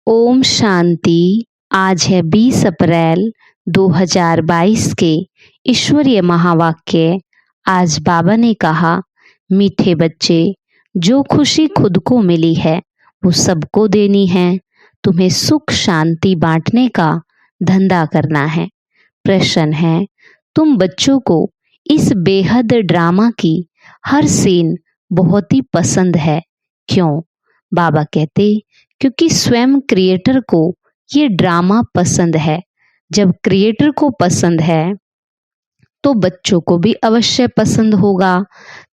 ओम शांति। आज है 20 अप्रैल 2022 के ईश्वरीय महावाक्य। आज बाबा ने कहा, मीठे बच्चे, जो खुशी खुद को मिली है वो सबको देनी है। तुम्हें सुख शांति बांटने का धंधा करना है। प्रश्न है, तुम बच्चों को इस बेहद ड्रामा की हर सीन बहुत ही पसंद है, क्यों? बाबा कहते, क्योंकि स्वयं क्रिएटर को ये ड्रामा पसंद है। जब क्रिएटर को पसंद है तो बच्चों को भी अवश्य पसंद होगा।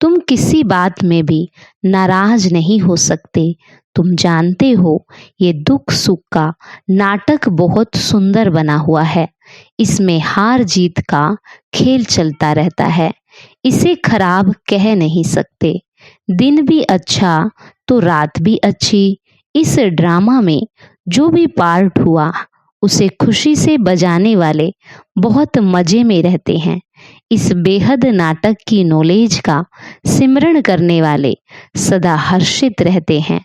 तुम किसी बात में भी नाराज नहीं हो सकते। तुम जानते हो ये दुख सुख का नाटक बहुत सुंदर बना हुआ है। इसमें हार जीत का खेल चलता रहता है। इसे खराब कह नहीं सकते। दिन भी अच्छा तो रात भी अच्छी। इस ड्रामा में जो भी पार्ट हुआ उसे खुशी से बजाने वाले बहुत मजे में रहते हैं। इस बेहद नाटक की नॉलेज का सिमरण करने वाले सदा हर्षित रहते हैं।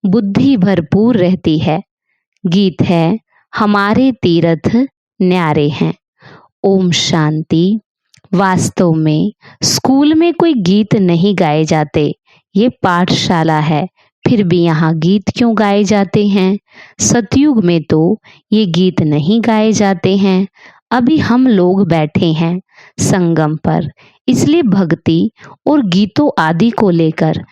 बुद्धि भरपूर रहती है। गीत है, हमारे तीर्थ न्यारे हैं। ओम शांति। वास्तव में स्कूल में कोई गीत नहीं गाए जाते। ये पाठशाला है, फिर भी यहाँ गीत क्यों गाए जाते हैं? सतयुग में तो ये गीत नहीं गाए जाते हैं। अभी हम लोग बैठे हैं संगम पर, इसलिए भक्ति और गीतों आदि को लेकर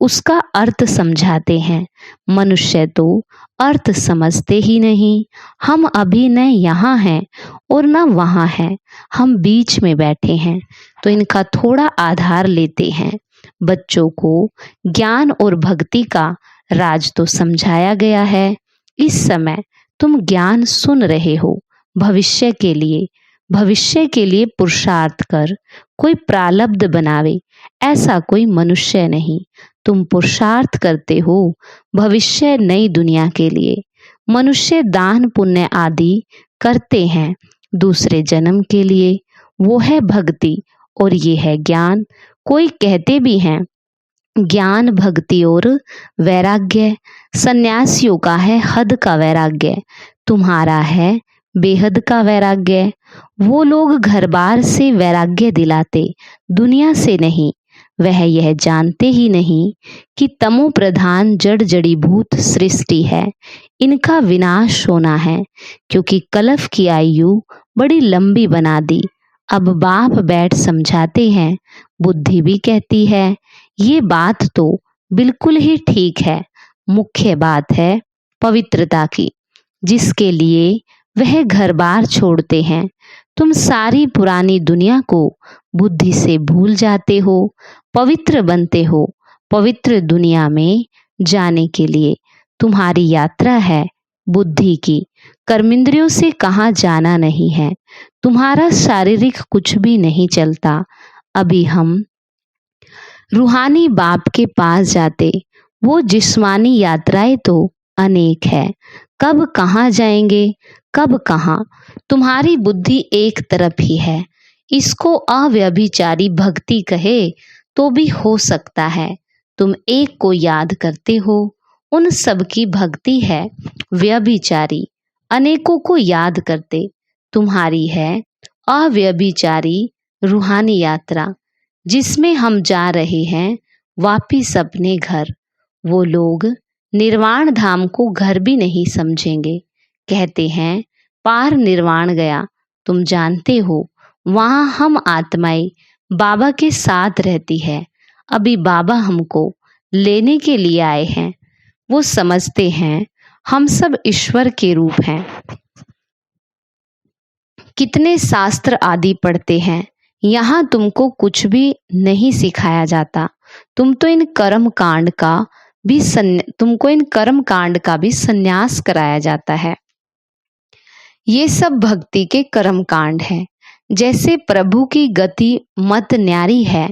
उसका अर्थ समझाते हैं। मनुष्य तो अर्थ समझते ही नहीं। हम अभी न यहाँ हैं और न वहाँ हैं, हम बीच में बैठे हैं, तो इनका थोड़ा आधार लेते हैं। बच्चों को ज्ञान और भक्ति का राज तो समझाया गया है। इस समय तुम ज्ञान सुन रहे हो। भविष्य के लिए पुरुषार्थ कर कोई प्रारब्ध बनावे, ऐसा कोई मनुष्य नहीं। तुम पुरुषार्थ करते हो भविष्य नई दुनिया के लिए। मनुष्य दान पुण्य आदि करते हैं दूसरे जन्म के लिए। वो है भक्ति और ये है ज्ञान। कोई कहते भी हैं ज्ञान, भक्ति और वैराग्य सन्यासियों का है हद का वैराग्य, तुम्हारा है बेहद का वैराग्य। वो लोग घर बार से वैराग्य दिलाते, दुनिया से नहीं। वह यह जानते ही नहीं कि तमो प्रधान जड़ जड़ीभूत सृष्टि है, इनका विनाश होना है, क्योंकि कलफ की आयु बड़ी लंबी बना दी। अब बाप बैठ समझाते हैं, बुद्धि भी कहती है ये बात तो बिल्कुल ही ठीक है। मुख्य बात है पवित्रता की, जिसके लिए वह घर बार छोड़ते हैं। तुम सारी पुरानी दुनिया को बुद्धि से भूल जाते हो, पवित्र बनते हो। पवित्र दुनिया में जाने के लिए तुम्हारी यात्रा है बुद्धि की। कर्मेंद्रियों से कहाँ जाना नहीं है। तुम्हारा शारीरिक कुछ भी नहीं चलता। अभी हम रूहानी बाप के पास जाते, वो जिस्मानी यात्राएं तो अनेक है। कब कहाँ जाएंगे, कब कहाँ? तुम्हारी बुद्धि एक तरफ ही है। इसको अव्यभिचारी भक्ति कहे तो भी हो सकता है। तुम एक को याद करते हो, उन सब की भक्ति है व्यभिचारी। अनेकों को याद करते तुम्हारी है अव्यभिचारी रूहानी यात्रा, जिसमें हम जा रहे हैं वापिस अपने घर। वो लोग निर्वाण धाम को घर भी नहीं समझेंगे। कहते हैं पार निर्वाण गया। तुम जानते हो वहाँ हम आत्माएं बाबा के साथ रहती है। अभी बाबा हमको लेने के लिए आए हैं। वो समझते हैं हम सब ईश्वर के रूप हैं। कितने शास्त्र आदि पढ़ते हैं, यहाँ तुमको कुछ भी नहीं सिखाया जाता। तुमको इन कर्म कांड का भी संन्यास कराया जाता है। ये सब भक्ति के कर्म कांड हैं। जैसे प्रभु की गति मत न्यारी है,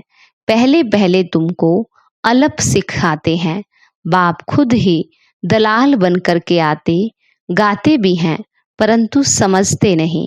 पहले पहले तुमको अलप सिखाते हैं। बाप खुद ही दलाल बन करके आते, गाते भी हैं, परंतु समझते नहीं।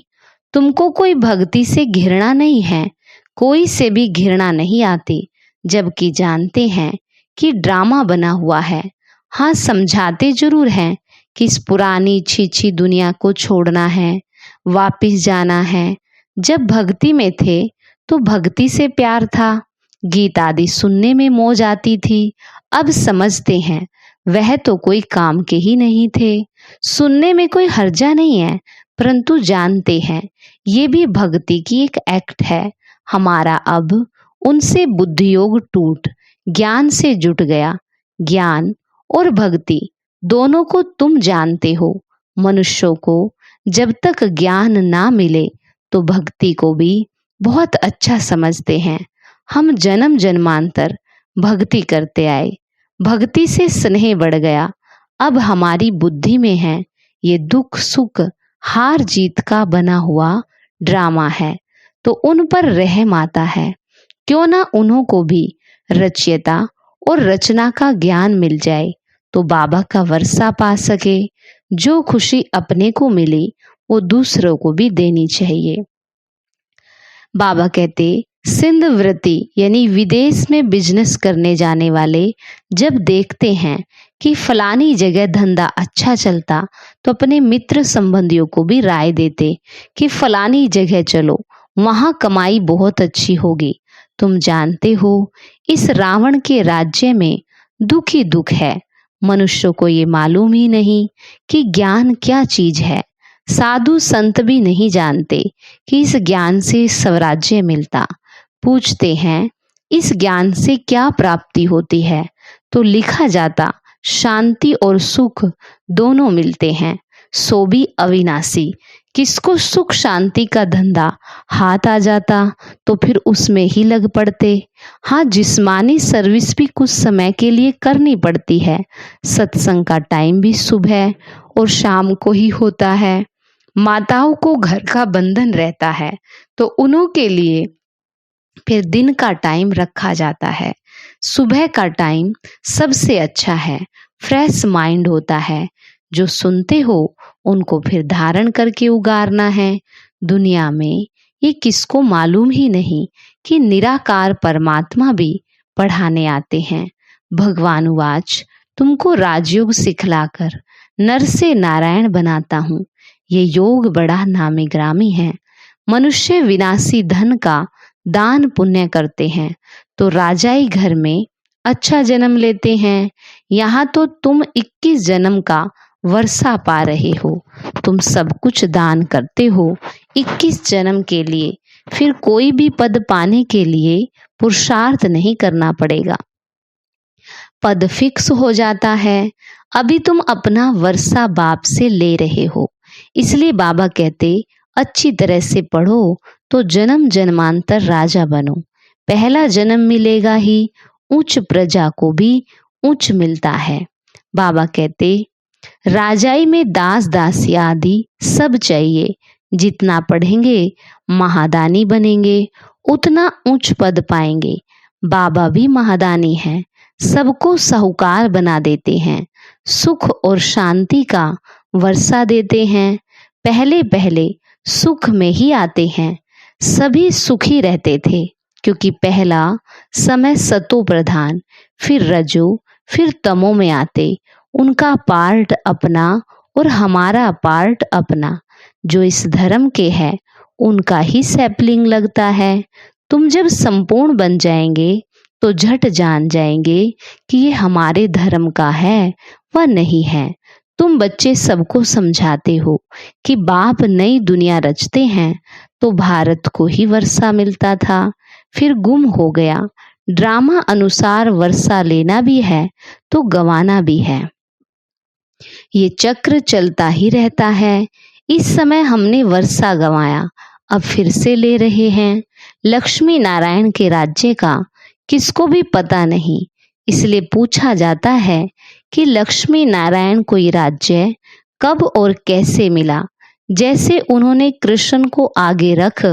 तुमको कोई भक्ति से घृणा नहीं है, कोई से भी घृणा नहीं आती, जबकि जानते हैं कि ड्रामा बना हुआ है। हाँ, समझाते जरूर हैं कि इस पुरानी छीछी दुनिया को छोड़ना है, वापिस जाना है। जब भक्ति में थे तो भक्ति से प्यार था, गीत आदि सुनने में मौज आती थी। अब समझते हैं वह तो कोई काम के ही नहीं थे। सुनने में कोई हर्जा नहीं है, परंतु जानते हैं ये भी भक्ति की एक एक्ट है। हमारा अब उनसे बुद्धि योग टूट ज्ञान से जुट गया। ज्ञान और भक्ति दोनों को तुम जानते हो। मनुष्यों को जब तक ज्ञान ना मिले तो भक्ति को भी बहुत अच्छा समझते हैं। हम जन्म जन्मांतर भक्ति करते आए, भक्ति से स्नेह बढ़ गया। अब हमारी बुद्धि में है ये दुख सुख हार जीत का बना हुआ ड्रामा है, तो उन पर रहम आता है। क्यों ना उन्हों को भी रचयिता और रचना का ज्ञान मिल जाए तो बाबा का वर्षा पा सके। जो खुशी अपने को मिली वो दूसरों को भी देनी चाहिए। बाबा कहते सिंध वृत्ति यानी विदेश में बिजनेस करने जाने वाले जब देखते हैं कि फलानी जगह धंधा अच्छा चलता तो अपने मित्र संबंधियों को भी राय देते कि फलानी जगह चलो, वहां कमाई बहुत अच्छी होगी। तुम जानते हो इस रावण के राज्य में दुख ही दुख है। मनुष्यों को ये मालूम ही नहीं कि ज्ञान क्या चीज है। साधु संत भी नहीं जानते कि इस ज्ञान से स्वराज्य मिलता। पूछते हैं इस ज्ञान से क्या प्राप्ति होती है, तो लिखा जाता शांति और सुख दोनों मिलते हैं, सो भी अविनाशी। किसको सुख शांति का धंधा हाथ आ जाता तो फिर उसमें ही लग पड़ते। हाँ, जिस्मानी सर्विस भी कुछ समय के लिए करनी पड़ती है। सत्संग का टाइम भी सुबह और शाम को ही होता है। माताओं को घर का बंधन रहता है तो उन्हों के लिए फिर दिन का टाइम रखा जाता है। सुबह का टाइम सबसे अच्छा है, फ्रेश माइंड होता है। जो सुनते हो उनको फिर धारण करके उगारना है। दुनिया में ये किसको मालूम ही नहीं कि निराकार परमात्मा भी पढ़ाने आते हैं। भगवान वाच तुमको राजयोग सिखलाकर नर से नारायण बनाता हूँ। ये योग बड़ा नामी ग्रामी है। मनुष्य विनाशी धन का दान पुण्य करते हैं तो राजाई घर में अच्छा जन्म लेते हैं। यहाँ तो तुम 21 जन्म का वर्षा पा रहे हो। तुम सब कुछ दान करते हो 21 जन्म के लिए, फिर कोई भी पद पाने के लिए पुरुषार्थ नहीं करना पड़ेगा, पद फिक्स हो जाता है। अभी तुम अपना वर्षा बाप से ले रहे हो, इसलिए बाबा कहते अच्छी तरह से पढ़ो तो जन्म जन्मांतर राजा बनो। पहला जन्म मिलेगा ही, उच्च प्रजा को भी उच्च मिलता है। बाबा कहते राजाई में दास दासी आदि सब चाहिए। जितना पढ़ेंगे महादानी बनेंगे, उतना उच्च पद पाएंगे। बाबा भी महादानी हैं, सबको साहूकार बना देते हैं, सुख और शांति का वर्षा देते हैं। पहले पहले सुख में ही आते हैं। सभी सुखी रहते थे क्योंकि पहला समय सतो प्रधान, फिर रजो, फिर तमो में आते। उनका पार्ट अपना और हमारा पार्ट अपना। जो इस धर्म के है उनका ही सैपलिंग लगता है। तुम जब संपूर्ण बन जाएंगे तो झट जान जाएंगे कि ये हमारे धर्म का है व नहीं है। तुम बच्चे सबको समझाते हो कि बाप नई दुनिया रचते हैं तो भारत को ही वर्षा मिलता था, फिर गुम हो गया। ड्रामा अनुसार वर्षा लेना भी है तो गंवाना भी है। ये चक्र चलता ही रहता है। इस समय हमने वर्षा गंवाया, अब फिर से ले रहे हैं। लक्ष्मी नारायण के राज्य का किसको भी पता नहीं, इसलिए पूछा जाता है कि लक्ष्मी नारायण को ये राज्य कब और कैसे मिला। जैसे उन्होंने कृष्ण को आगे रख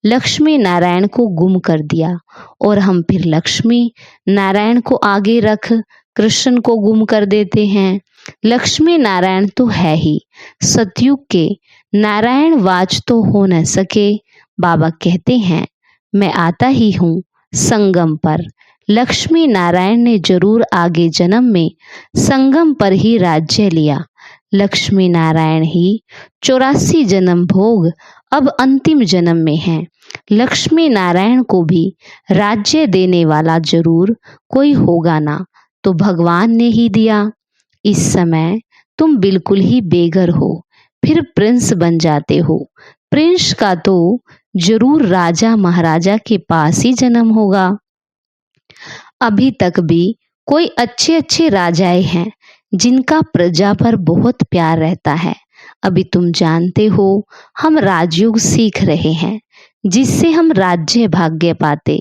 लक्ष्मी नारायण को गुम कर दिया और हम फिर लक्ष्मी नारायण को आगे रख कृष्ण को गुम कर देते हैं। लक्ष्मी नारायण तो है ही, सतयुग के नारायण वाच तो हो न सके। बाबा कहते हैं मैं आता ही हूँ संगम पर। लक्ष्मी नारायण ने जरूर आगे जन्म में संगम पर ही राज्य लिया। लक्ष्मी नारायण ही 84 जन्म भोग अब अंतिम जन्म में हैं। लक्ष्मी नारायण को भी राज्य देने वाला जरूर कोई होगा ना, तो भगवान ने ही दिया। इस समय तुम बिल्कुल ही बेघर हो, फिर प्रिंस बन जाते हो। प्रिंस का तो जरूर राजा महाराजा के पास ही जन्म होगा। अभी तक भी कोई अच्छे अच्छे राजाएं हैं जिनका प्रजा पर बहुत प्यार रहता है। अभी तुम जानते हो हम राजयोग सीख रहे हैं, जिससे हम राज्य भाग्य पाते।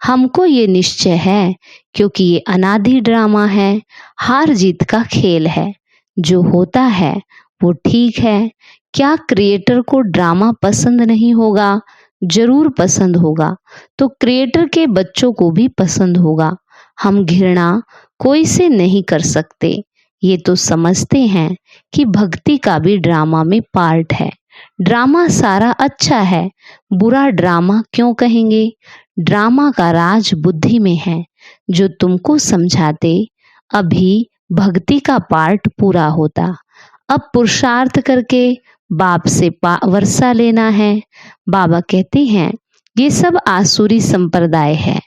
हमको ये निश्चय है, क्योंकि ये अनादि ड्रामा है, हार जीत का खेल है। जो होता है वो ठीक है। क्या क्रिएटर को ड्रामा पसंद नहीं होगा? जरूर पसंद होगा, तो क्रिएटर के बच्चों को भी पसंद होगा। हम घृणा कोई से नहीं कर सकते। ये तो समझते हैं कि भक्ति का भी ड्रामा में पार्ट है। ड्रामा सारा अच्छा है, बुरा ड्रामा क्यों कहेंगे? ड्रामा का राज बुद्धि में है, जो तुमको समझाते अभी भक्ति का पार्ट पूरा होता। अब पुरुषार्थ करके बाप से वर्षा लेना है। बाबा कहते हैं ये सब आसुरी संप्रदाय है,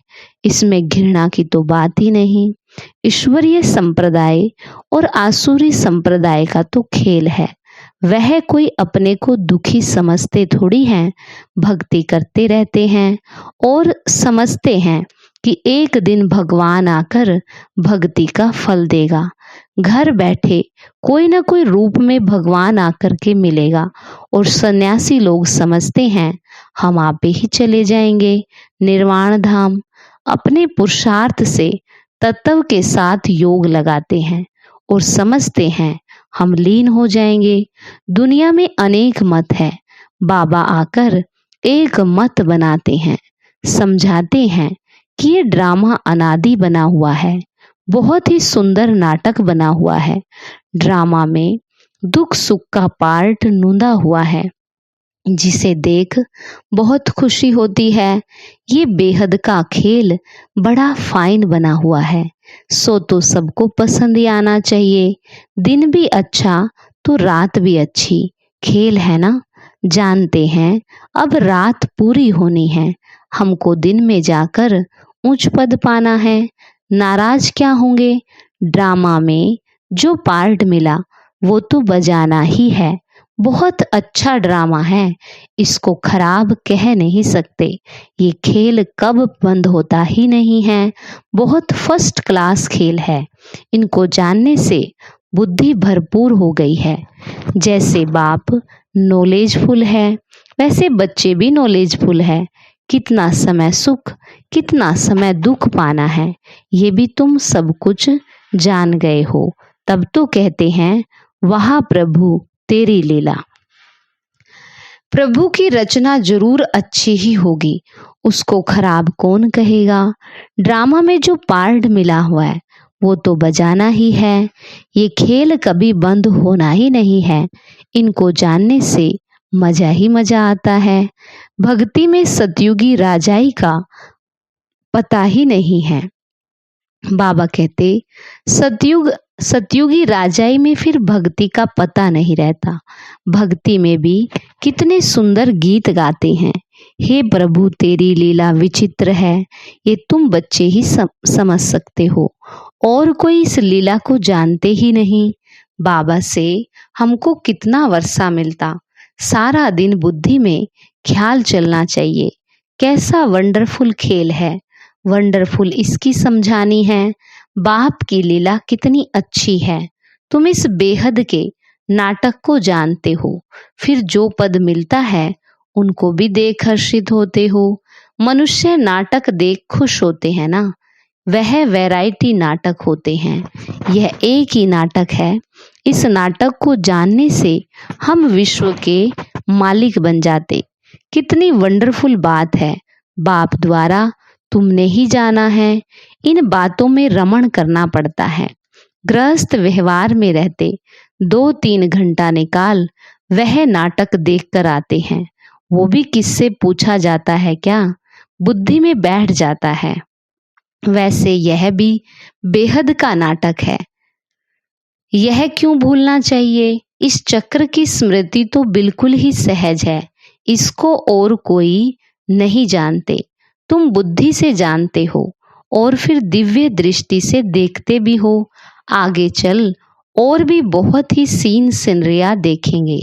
इसमें घृणा की तो बात ही नहीं। ईश्वरीय संप्रदाय और आसुरी संप्रदाय का तो खेल है। वह कोई अपने को दुखी समझते थोड़ी हैं, भक्ति करते रहते हैं और समझते हैं कि एक दिन भगवान आकर भक्ति का फल देगा। घर बैठे कोई ना कोई रूप में भगवान आकर के मिलेगा, और सन्यासी लोग समझते हैं हम आपे ही चले जाएंगे निर्वाण धाम। अपने पुरुषार्थ से तत्व के साथ योग लगाते हैं और समझते हैं हम लीन हो जाएंगे। दुनिया में अनेक मत है, बाबा आकर एक मत बनाते हैं, समझाते हैं कि ये ड्रामा अनादि बना हुआ है, बहुत ही सुंदर नाटक बना हुआ है। ड्रामा में दुख सुख का पार्ट नूंदा हुआ है, जिसे देख बहुत खुशी होती है। ये बेहद का खेल बड़ा फाइन बना हुआ है, सो तो सबको पसंद ही आना चाहिए। दिन भी अच्छा तो रात भी अच्छी, खेल है ना। जानते हैं अब रात पूरी होनी है, हमको दिन में जाकर उच्च पद पाना है। नाराज क्या होंगे? ड्रामा में जो पार्ट मिला वो तो बजाना ही है। बहुत अच्छा ड्रामा है, इसको खराब कह नहीं सकते। ये खेल कब बंद होता ही नहीं है, बहुत फर्स्ट क्लास खेल है। इनको जानने से बुद्धि भरपूर हो गई है। जैसे बाप नॉलेजफुल है, वैसे बच्चे भी नॉलेजफुल है। कितना समय सुख कितना समय दुख पाना है, ये भी तुम सब कुछ जान गए हो। तब तो कहते हैं वाह प्रभु तेरी लीला। प्रभु की रचना जरूर अच्छी ही होगी, उसको खराब कौन कहेगा। ड्रामा में जो पार्ट मिला हुआ है वो तो बजाना ही है। ये खेल कभी बंद होना ही नहीं है। इनको जानने से मजा ही मजा आता है। भक्ति में सतयुगी राजाई का पता ही नहीं है। बाबा कहते सतयुगी राजाई में फिर भक्ति का पता नहीं रहता। भक्ति में भी कितने सुंदर गीत गाते हैं। हे प्रभु तेरी लीला विचित्र है, ये तुम बच्चे ही समझ सकते हो, और कोई इस लीला को जानते ही नहीं। बाबा से हमको कितना वर्षा मिलता। सारा दिन बुद्धि में ख्याल चलना चाहिए, कैसा वंडरफुल खेल है। वंडरफुल इसकी समझानी है, बाप की लीला कितनी अच्छी है। तुम इस बेहद के नाटक को जानते हो, फिर जो पद मिलता है उनको भी देख हर्षित होते हो। मनुष्य नाटक देख खुश होते हैं ना, वह वैरायटी नाटक होते हैं, यह एक ही नाटक है। इस नाटक को जानने से हम विश्व के मालिक बन जाते। कितनी वंडरफुल बात है। बाप द्वारा तुमने ही जाना है। इन बातों में रमण करना पड़ता है। गृहस्थ व्यवहार में रहते 2-3 घंटा निकाल वह नाटक देख कर आते हैं, वो भी किससे पूछा जाता है क्या, बुद्धि में बैठ जाता है। वैसे यह भी बेहद का नाटक है। यह क्यों भूलना चाहिए? इस चक्र की स्मृति तो बिल्कुल ही सहज है, इसको और कोई नहीं जानते। तुम बुद्धि से जानते हो और फिर दिव्य दृष्टि से देखते भी हो। आगे चल और भी बहुत ही सीन सिनरिया देखेंगे।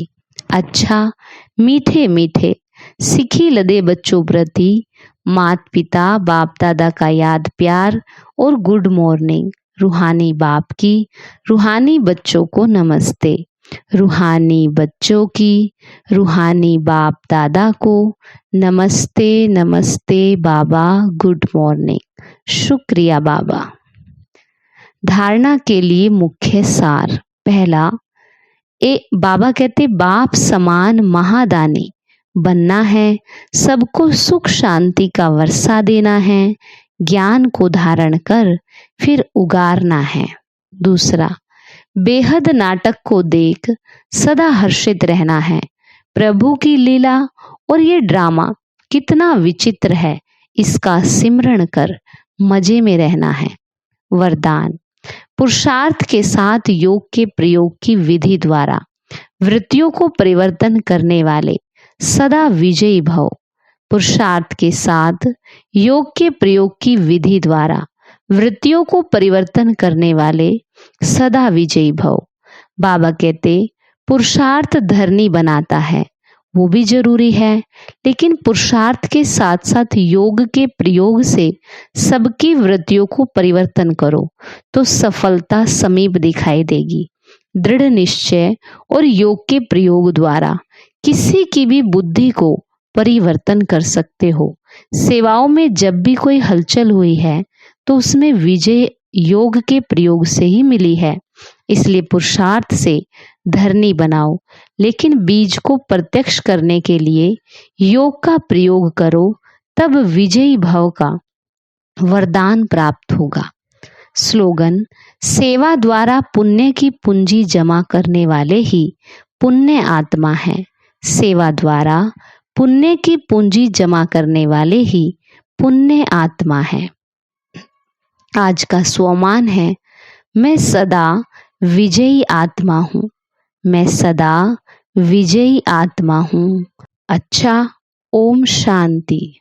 अच्छा, मीठे मीठे सिखी लदे बच्चों प्रति माता पिता बाप दादा का याद प्यार और गुड मॉर्निंग। रूहानी बाप की रूहानी बच्चों को नमस्ते। रूहानी बच्चों की रूहानी बाप दादा को नमस्ते नमस्ते बाबा, गुड मॉर्निंग। शुक्रिया बाबा। धारणा के लिए मुख्य सार। पहला, बाबा कहते बाप समान महादानी बनना है, सबको सुख शांति का वर्षा देना है, ज्ञान को धारण कर फिर उगारना है। दूसरा, बेहद नाटक को देख सदा हर्षित रहना है। प्रभु की लीला और ये ड्रामा कितना विचित्र है, इसका सिमरण कर मजे में रहना है। वरदान, पुरुषार्थ के साथ योग के प्रयोग की विधि द्वारा वृत्तियों को परिवर्तन करने वाले सदा विजयी भव। पुरुषार्थ के साथ योग के प्रयोग की विधि द्वारा वृत्तियों को परिवर्तन करने वाले सदा विजयी भव। बाबा कहते पुरुषार्थ धरनी बनाता है, वो भी जरूरी है, लेकिन पुरुषार्थ के साथ साथ योग के प्रयोग से सबकी वृत्तियों को परिवर्तन करो तो सफलता समीप दिखाई देगी। दृढ़ निश्चय और योग के प्रयोग द्वारा किसी की भी बुद्धि को परिवर्तन कर सकते हो। सेवाओं में जब भी कोई हलचल हुई है तो उसमें विजय योग के प्रयोग से ही मिली है। इसलिए पुरुषार्थ से धरनी बनाओ, लेकिन बीज को प्रत्यक्ष करने के लिए योग का प्रयोग करो, तब विजयी भाव का वरदान प्राप्त होगा। स्लोगन, सेवा द्वारा पुण्य की पूंजी जमा करने वाले ही पुण्य आत्मा हैं। सेवा द्वारा पुण्य की पूंजी जमा करने वाले ही पुण्य आत्मा हैं। आज का स्वमान है, मैं सदा विजयी आत्मा हूँ। मैं सदा विजयी आत्मा हूँ। अच्छा, ओम शांति।